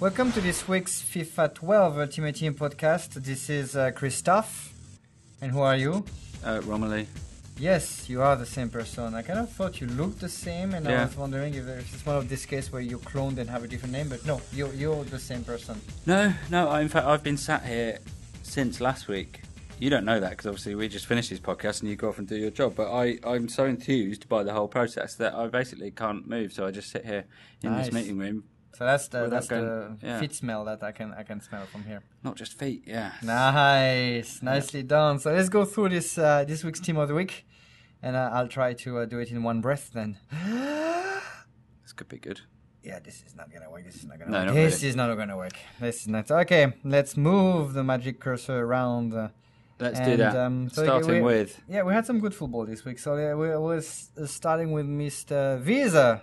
Welcome to this week's FIFA 12 Ultimate Team podcast. This is Christophe. And who are you? Romilly. Yes, you are the same person. I kind of thought you looked the same, and Yeah. I was wondering if it's one of these cases where you cloned and have a different name, but no, you're the same person. No. In fact, I've been sat here since last week. You don't know that because obviously we just finished this podcast and you go off and do your job. But I'm so enthused by the whole process that I basically can't move. So I just sit here in this meeting room. So that's Without the yeah. feet smell that I can smell from here. Not just feet, yeah. Nicely done. So let's go through this week's team of the week, and I'll try to do it in one breath. Then This could be good. yeah, this is not gonna work. This is not No, gonna work. not This really. is not gonna work. This is not okay. Let's move the magic cursor around. Let's do that. So Starting with... Yeah, we had some good football this week. So we was starting with Mr. Wiese,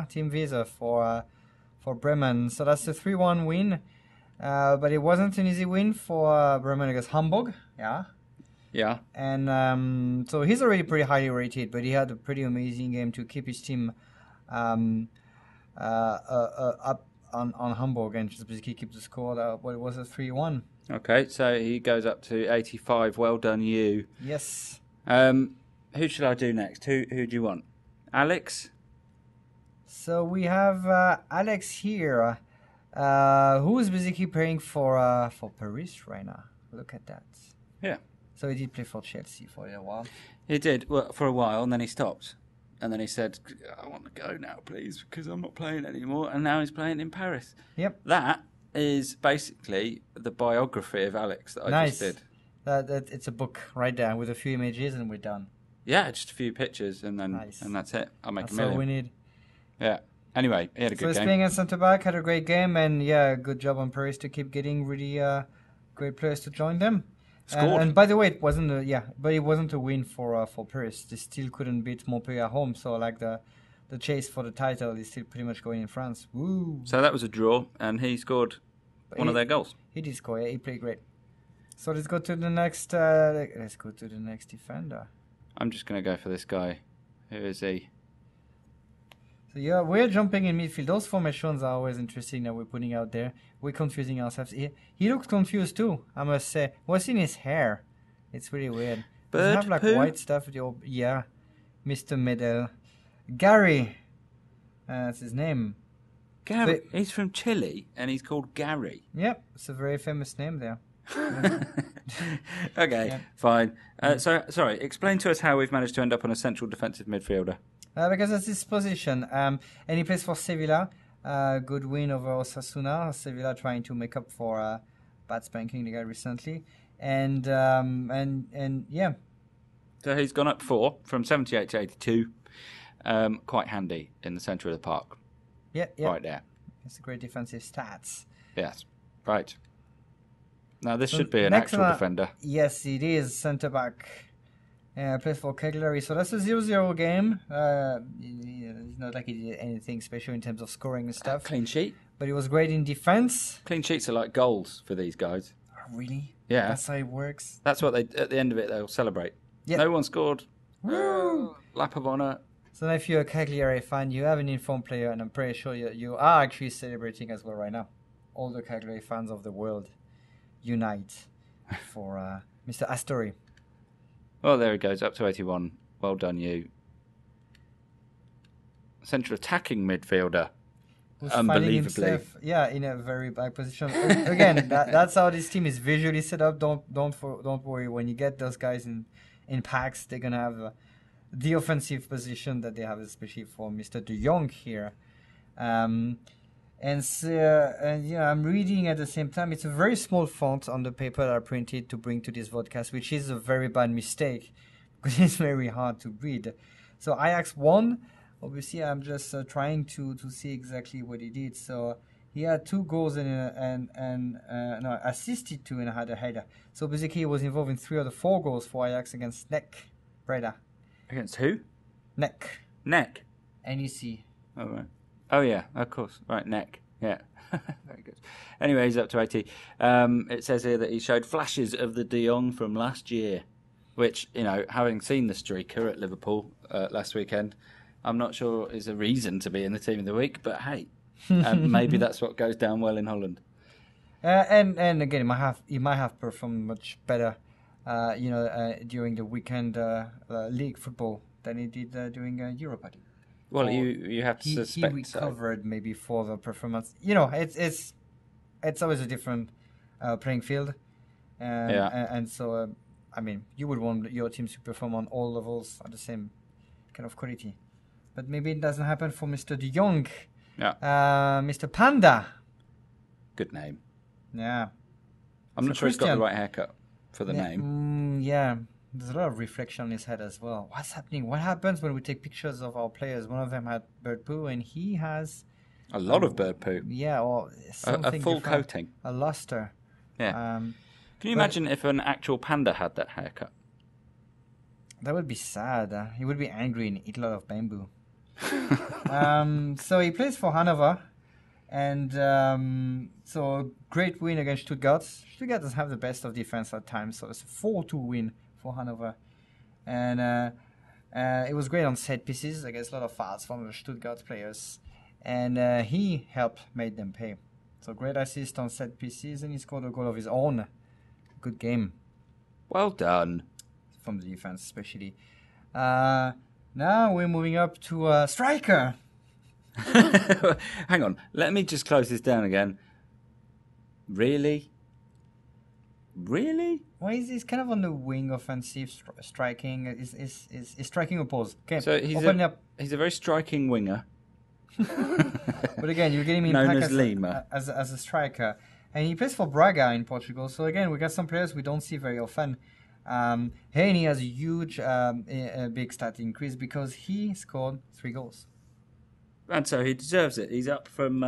Team Wiese for Bremen. So that's a 3-1 win. But it wasn't an easy win for Bremen against Hamburg, Yeah. And so he's already pretty highly rated, but he had a pretty amazing game to keep his team up on Hamburg and just basically keep the score. What was it, 3-1? Okay, so he goes up to 85. Well done, you. Yes. Who should I do next? Who do you want? Alex? So we have Alex here, who is basically playing for Paris right now. Look at that. Yeah. So he did play for Chelsea for a while. He did, well, for a while, and then he stopped. And then he said, I want to go now, please, because I'm not playing anymore. And now he's playing in Paris. Yep. That is basically the biography of Alex that I just did. That it's a book right there with a few images and we're done. Yeah, just a few pictures and then Nice. and that's it. I'll make That's a million. all we need. Yeah. Anyway, he had a So good he's game. playing at centre back, had a great game, and yeah, good job on Paris to keep getting really great players to join them. Scored. And by the way, it wasn't a win for Paris. They still couldn't beat Montpellier at home, so like the chase for the title is still pretty much going in France. Woo! So that was a draw, and he scored one of their goals. He did score. Yeah, he played great. So let's go to the next. Let's go to the next defender. I'm just going to go for this guy. Who is he? So yeah, we're jumping in midfield. Those formations are always interesting that we're putting out there. We're confusing ourselves. He looks confused too, I must say. What's in his hair? It's really weird. Does he have like poo? white stuff? Yeah, Mr. Medel. Gary. That's his name. Gary. He's from Chile, and he's called Gary. Yep, it's a very famous name there. Okay, Yeah. fine. So, sorry, explain to us how we've managed to end up on a central defensive midfielder. Because that's his position. And he plays for Sevilla. Good win over Osasuna. Sevilla trying to make up for bad spanking they got recently. And yeah. So he's gone up 4 from 78 to 82. Quite handy in the centre of the park. Yeah. Right there. It's a great defensive stats. Yes. Right. Now this So should be an next actual one- defender. Yes, it is. Centre back. Plays for Cagliari. So that's a 0-0 game. It's not like he did anything special in terms of scoring and stuff. Clean sheet. But he was great in defense. Clean sheets are like goals for these guys. Oh, really? Yeah. That's how it works. That's what they at the end of it they'll celebrate. Yeah. No one scored. Woo! Lap of honour. So now if you're a Cagliari fan, you have an informed player, and I'm pretty sure you are actually celebrating as well right now. All the Cagliari fans of the world unite for Mr. Astori. Well, there he goes, up to 81. Well done, you. Central attacking midfielder. Who's finding Unbelievably. himself, in a very bad position. Again, that's how this team is visually set up. Don't worry. When you get those guys in packs, they're gonna have the offensive position that they have, especially for Mr. De Jong here. I'm reading at the same time. It's a very small font on the paper that I printed to bring to this podcast, which is a very bad mistake because it's very hard to read. So Ajax won. Obviously, I'm just trying to see exactly what he did. So he had 2 goals assisted 2 and had a header. So basically, he was involved in 3 of the 4 goals for Ajax against NEC Breda. Against who? NEC. Neck. NEC. Oh, right. Oh, yeah, of course. Right, neck. Yeah. Very good. Anyway, he's up to 80. It says here that he showed flashes of the De Jong from last year, which, having seen the streaker at Liverpool last weekend, I'm not sure is a reason to be in the team of the week, but hey, Maybe that's what goes down well in Holland. And again, he might have performed much better, during the weekend league football than he did during Europa League. Well, you have to He suspect recovered maybe for the performance. It's always a different playing field, and so you would want your teams to perform on all levels at the same kind of quality, but maybe it doesn't happen for Mr. De Jong, Mr. Panda. Good name. Yeah, I'm not sure he's got the right haircut for the name. Yeah, there's a lot of reflection on his head as well. What's happening? What happens when we take pictures of our players? One of them had bird poo, and he has a lot of bird poo. Yeah, or something a full different. coating, a luster. Yeah. Can you imagine if an actual panda had that haircut? That would be sad. He would be angry and eat a lot of bamboo. So he plays for Hanover. And so great win against Stuttgart. Stuttgart does have the best of defense at times, so it's a 4-2 win for Hanover. And it was great on set pieces against a lot of fouls from the Stuttgart players. And he helped made them pay. So great assist on set pieces, and he scored a goal of his own. Good game. Well done. From the defense especially. Now we're moving up to striker. Hang on, let me just close this down again. Really? Well, he's kind of on the wing, offensive, striking. Is striking a pause. Okay, so he's a very striking winger. But again, you're getting him known in as a striker, and he plays for Braga in Portugal. So again, we got some players we don't see very often. Haney has a huge, big stat increase because he scored 3 goals. And so he deserves it. He's up from,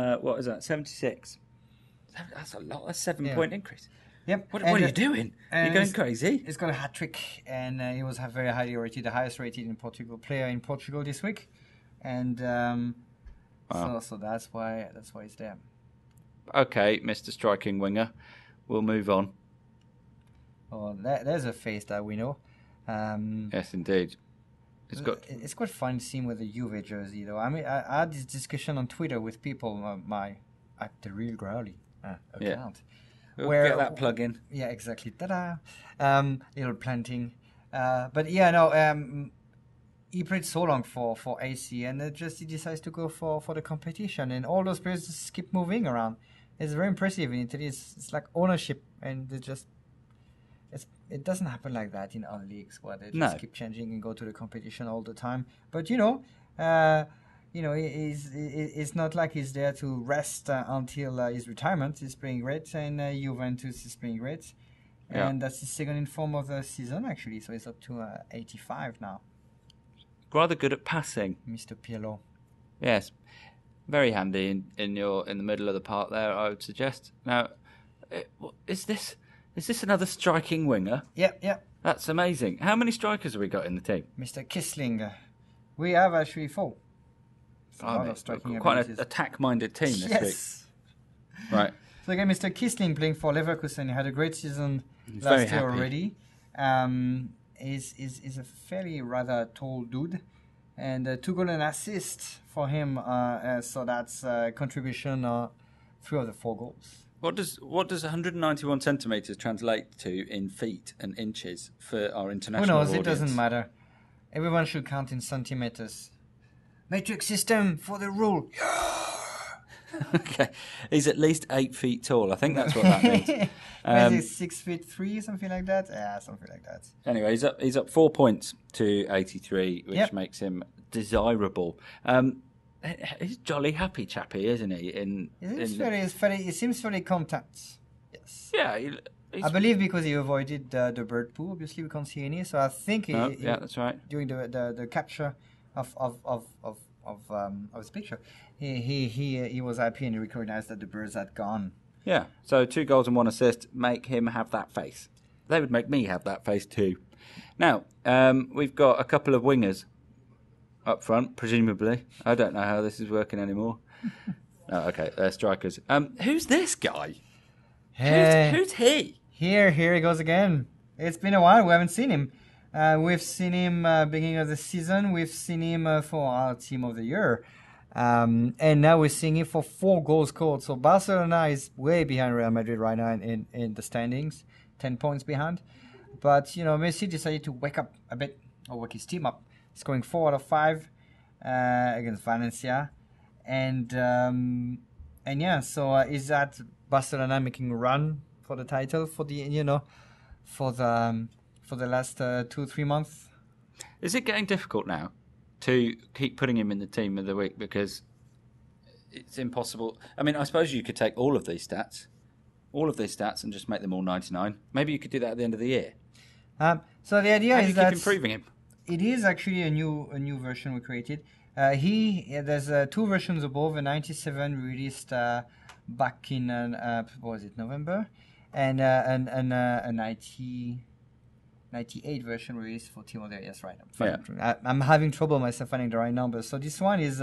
76? That's a lot. That's a 7-point increase. Yep. What are you doing? You're going crazy. He's got a hat-trick, and he was very highly rated, the highest rated in Portugal player in Portugal this week. And so that's why he's there. Okay, Mr. Striking Winger. We'll move on. Oh, there's a face that we know. Yes, indeed. It's quite fun seeing with the Juve jersey, though. I mean, I had this discussion on Twitter with people, at the Real Growly account. Yeah. We'll get that plug in. Yeah, exactly. Ta-da! Little planting. But yeah, no, he played so long for AC, and he decides to go for the competition, and all those players just keep moving around. It's very impressive in Italy. It's like ownership, and it doesn't happen like that in other leagues where they just keep changing and go to the competition all the time. But it's not like he's there to rest until his retirement. He's playing great, and Juventus is playing great, and that's his second in form of the season actually. So he's up to 85 now. Rather good at passing, Mr. Pirlo. Yes, very handy in the middle of the park there. I would suggest. Now, is this another striking winger? Yeah. That's amazing. How many strikers have we got in the team? Mr. Kissling. We have actually 4. Quite an attack-minded team this week. Right. So again, Mr. Kissling playing for Leverkusen. He had a great season last year already. Is a fairly rather tall dude, and 2 goals and assists for him. So that's contribution 3 of the 4 goals. What does 191 centimeters translate to in feet and inches for our international audience? Who knows? Audience? It doesn't matter. Everyone should count in centimeters. Matrix system for the rule. Okay, he's at least 8 feet tall. I think that's what that means. Maybe 6'3", something like that. Yeah, something like that. Anyway, he's up 4 points to 83, which makes him desirable. He's jolly happy chappy, isn't he? He seems very content. Yes. Yeah. I believe because he avoided the bird poo. Obviously, we can't see any. So I think that's right. During the capture of his picture, he was happy and he recognized that the birds had gone. Yeah. So 2 goals and 1 assist make him have that face. They would make me have that face too. Now we've got a couple of wingers up front, presumably. I don't know how this is working anymore. Okay, they're strikers. Who's this guy? Who's he? Here he goes again. It's been a while. We haven't seen him. We've seen him beginning of the season. We've seen him for our team of the year. And now we're seeing it for 4 goals scored. So Barcelona is way behind Real Madrid right now in the standings, 10 points behind. But, Messi decided to wake up a bit, or wake his team up, scoring 4 out of 5 against Valencia. And yeah, so is that Barcelona making a run for the title for the, for the last 2-3 months? Is it getting difficult now to keep putting him in the team of the week because it's impossible? I mean, I suppose you could take all of these stats, and just make them all 99. Maybe you could do that at the end of the year. So the idea is that keep improving him. It is actually a new version we created. There's 2 versions above. A 97 released back in what was it, November, and a 98 version released for Team of the Year. Yes, right. I'm having trouble myself finding the right numbers. So this one is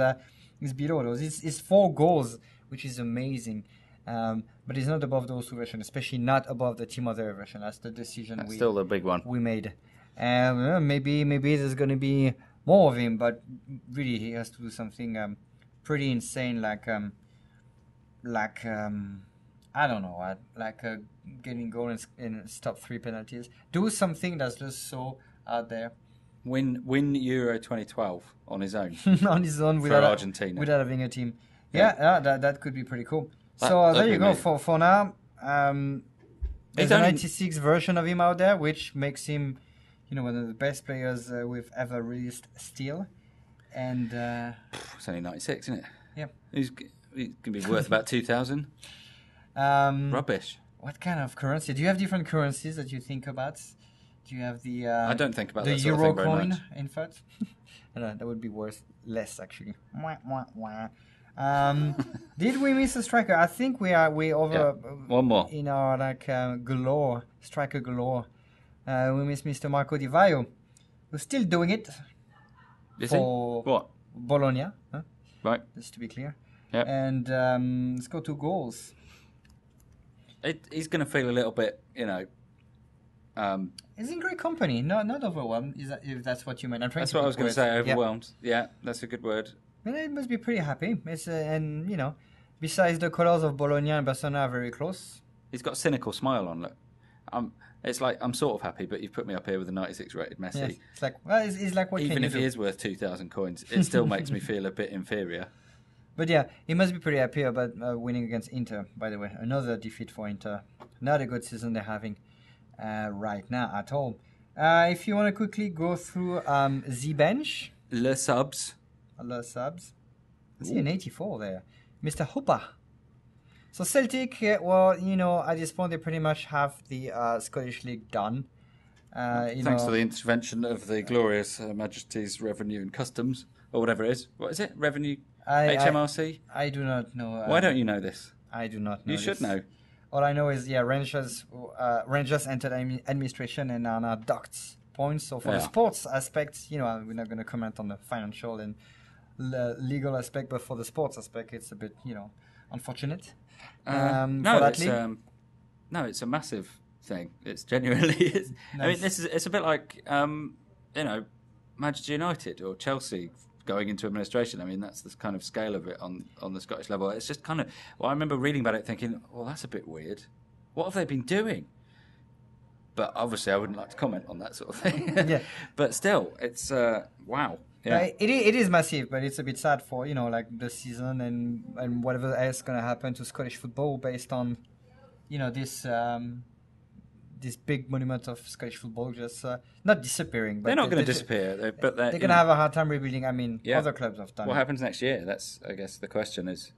below those. It's 4 goals, which is amazing. But it's not above those 2 versions, especially not above the Team of the Year version. That's the decision. That's still the big one we made. Maybe there's going to be more of him, but really he has to do something pretty insane, like I don't know what, like getting goal and stop 3 penalties. Do something that's just so out there. Win Euro 2012 on his own. On his own without Argentina, without having a team. That could be pretty cool. So there you go. For now, there's a 96 version of him out there, which makes him, one of the best players we've ever released still. And it's only 96, isn't it? Yeah. He's going to be worth about 2,000. Rubbish. What kind of currency? Do you have different currencies that you think about? Do you have the? I don't think about the that sort euro of thing very coin. much. In fact, I don't know, that would be worth less actually. Did we miss a striker? I think we over. One more in our galore striker galore. We miss Mr. Marco Di Vaio, who's still doing it. Is for he? What? Bologna, huh? Right. Just to be clear. Yep. And scored 2 goals. He's going to feel a little bit, He's in great company. Not overwhelmed. If that's what you meant. That's what I was going to say. Overwhelmed. Yeah, that's a good word. But he must be pretty happy. It's and besides the colors of Bologna and Barcelona are very close. He's got a cynical smile on. Look, it's like I'm sort of happy, but you've put me up here with a 96 rated Messi. Yes. It's like it's like what even can you if do? he is worth 2,000 coins, it still makes me feel a bit inferior. But yeah, he must be pretty happy about winning against Inter, by the way. Another defeat for Inter. Not a good season they're having right now at all. If you want to quickly go through the bench. Le subs. I see an 84 there. Mr. Hooper. So Celtic, at this point they pretty much have the Scottish League done. Thanks to the intervention of the glorious Majesty's Revenue and Customs, or whatever it is. What is it? Revenue... HMRC? I do not know. Why don't you know this? I do not know. You should know. All I know is, Rangers entered administration and are now docked points. So for the sports aspect, we're not going to comment on the financial and legal aspect, but for the sports aspect, it's a bit, unfortunate. No, it's a massive thing. It's genuinely. Nice. I mean, it's a bit like, Manchester United or Chelsea going into administration. I mean, that's the kind of scale of it on the Scottish level. It's just kind of... Well, I remember reading about it thinking, well, that's a bit weird. What have they been doing? But obviously I wouldn't like to comment on that sort of thing. Yeah. But still, it's... wow. Yeah. It is massive, but it's a bit sad for, the season and whatever else going to happen to Scottish football based on, this big monument of Scottish football just not disappearing. But they're not going to disappear, but they're going to have a hard time rebuilding. I mean, other clubs have done. What happens next year? That's, I guess, the question is,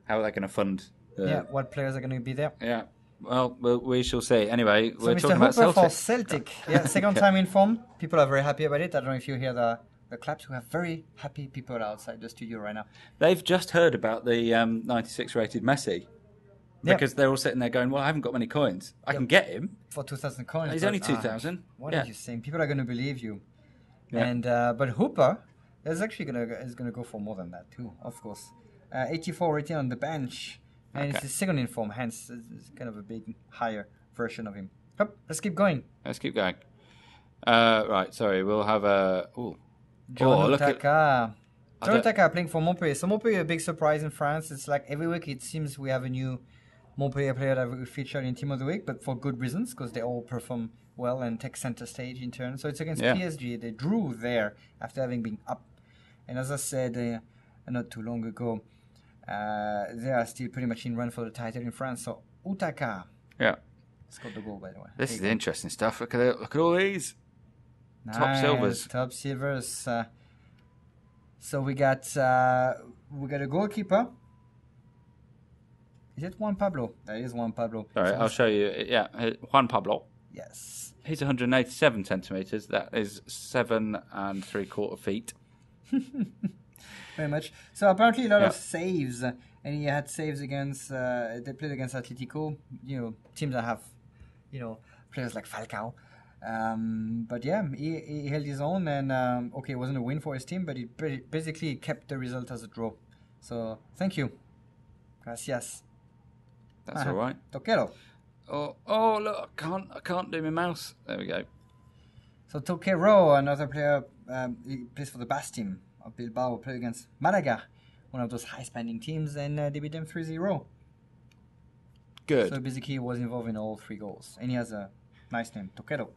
how are they going to fund? What players are going to be there? Yeah, well, we shall see. Anyway, we're Mr. talking about Hooper Celtic. For Celtic, second time in form. People are very happy about it. I don't know if you hear the claps. We have very happy people outside the studio right now. They've just heard about the 96 rated Messi. Because they're all sitting there going, well, I haven't got many coins. I can get him. For 2,000 coins. He's only 2,000. What are you saying? People are going to believe you. Yeah. And but Hooper is actually gonna go for more than that too, of course. 84 rating on the bench. And it's his second in form, hence it's kind of a big, higher version of him. Let's keep going. Right, sorry, we'll have a... Ooh. John Utaka. Utaka are playing for Montpellier. So Montpellier, a big surprise in France. It's like every week it seems we have a new Montpellier player that we feature in Team of the Week, but for good reasons, because they all perform well and take center stage in turn. So it's against PSG. They drew there after having been up. And as I said not too long ago, they are still pretty much in run for the title in France. So Utaka scored the goal, by the way. This is the interesting stuff. Look at all these. Nice. Top silvers. Top silvers. So we got a goalkeeper. Is it Juan Pablo? That is Juan Pablo. All right, I'll show you. Yeah, Juan Pablo. Yes. He's 187 centimetres. That is 7 3/4 feet. Very much. So apparently a lot of saves, and he had saves against. They played against Atletico. Teams that have, players like Falcao. But yeah, he held his own, and it wasn't a win for his team, but he basically kept the result as a draw. So thank you. Gracias. That's all right. Toquero. Oh, look! I can't do my mouse. There we go. So Toquero, another player, he plays for the Basque team of Bilbao, played against Malaga, one of those high-spending teams, and they beat them 3-0. Good. So basically, he was involved in all 3 goals, and he has a nice name, Toquero.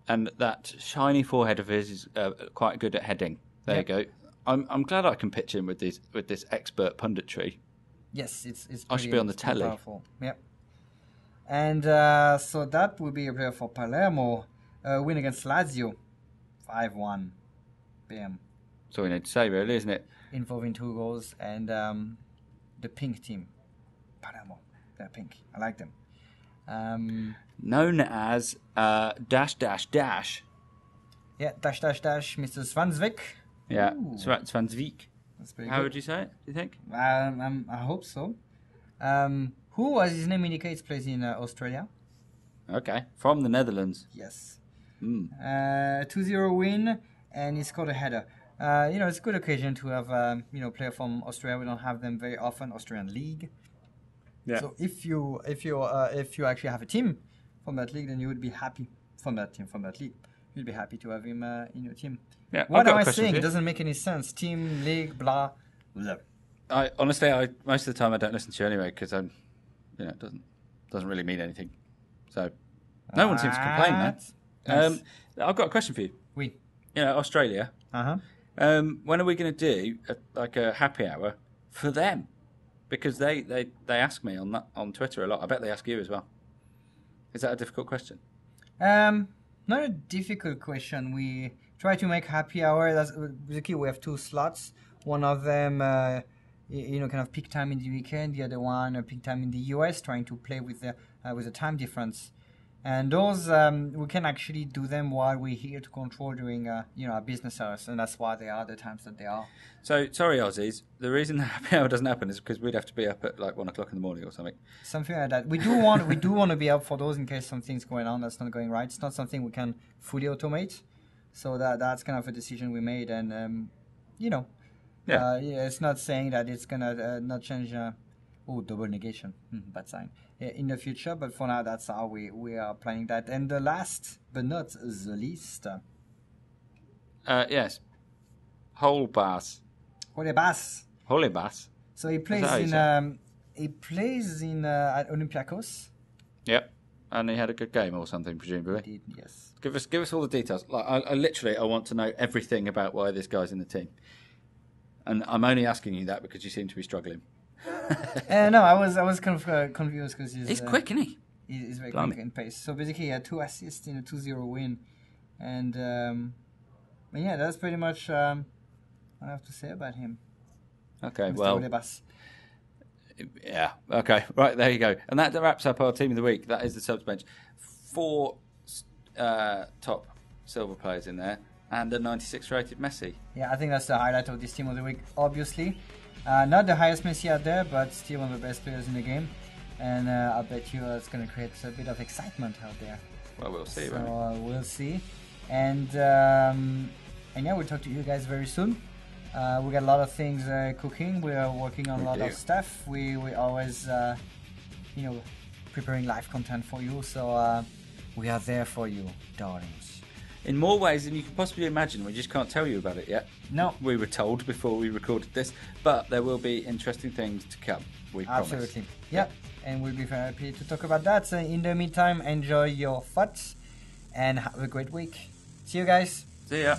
And that shiny forehead of his is quite good at heading. There you go. I'm glad I can pitch in with this expert punditry. Yes, it's I should be on the telly. Powerful. Yep. And so that will be a player for Palermo. Win against Lazio, 5-1. Bam. That's all we need to say, really, isn't it? Involving 2 goals, and the pink team, Palermo. They're pink. I like them. Known as dash. Yeah, dash, Mr. Svansvik. Yeah, Svansvik. That's pretty How good. would you say it, do you think? I hope so. Who, as his name indicates, plays in Australia. Okay, from the Netherlands. Yes. 2-0 win, and he scored a header. It's a good occasion to have player from Australia. We don't have them very often. Australian league. Yeah. So if you actually have a team from that league, then you would be happy from that league. You'd be happy to have him in your team. Yeah. What am I saying? It doesn't make any sense. Team, league, blah. I honestly, most of the time I don't listen to you anyway because it doesn't really mean anything. So no one seems to complain now. Nice. I've got a question for you. Oui. Australia. When are we going to do a happy hour for them? Because they ask me on Twitter a lot. I bet they ask you as well. Is that a difficult question? Not a difficult question. We try to make happy hour. That's basically we have 2 slots. One of them, kind of peak time in the weekend. The other one, peak time in the US, trying to play with the time difference. And those we can actually do them while we're here to control during our business hours, and that's why they are the times that they are. So sorry, Aussies. The reason the happy hour doesn't happen is because we'd have to be up at like 1 o'clock in the morning or something. Something like that. We do want to be up for those in case something's going on that's not going right. It's not something we can fully automate, so that's kind of a decision we made, and it's not saying that it's gonna not change. Double negation. Bad sign. In the future, but for now, that's how we are planning that. And the last, but not the least. Yes. Holebas. So he plays at Olympiacos. Yep. And he had a good game or something, presumably. He did, yes. Give us all the details. Like I want to know everything about why this guy's in the team. And I'm only asking you that because you seem to be struggling. No, I was kind of confused because he's quick, isn't he? He's very quick in pace. So basically, he had 2 assists in a 2-0 win, and that's pretty much what I have to say about him. Okay, Mr. well, Olebas. Yeah. Okay. Right, there you go. And that wraps up our team of the week. That is the subs bench. 4 top silver players in there and a 96 rated Messi. Yeah, I think that's the highlight of this team of the week, obviously. Not the highest Messi out there, but still one of the best players in the game. And I bet you it's going to create a bit of excitement out there. Well, we'll see. So we'll see. And yeah, we'll talk to you guys very soon. We got a lot of things cooking. We are working on a lot of stuff. We always, preparing live content for you. So we are there for you, darlings. in more ways than you can possibly imagine. We just can't tell you about it yet. No. We were told before we recorded this, but there will be interesting things to come. We promise. Absolutely. Yeah. And we'll be very happy to talk about that. So in the meantime, enjoy your thoughts and have a great week. See you guys. See ya.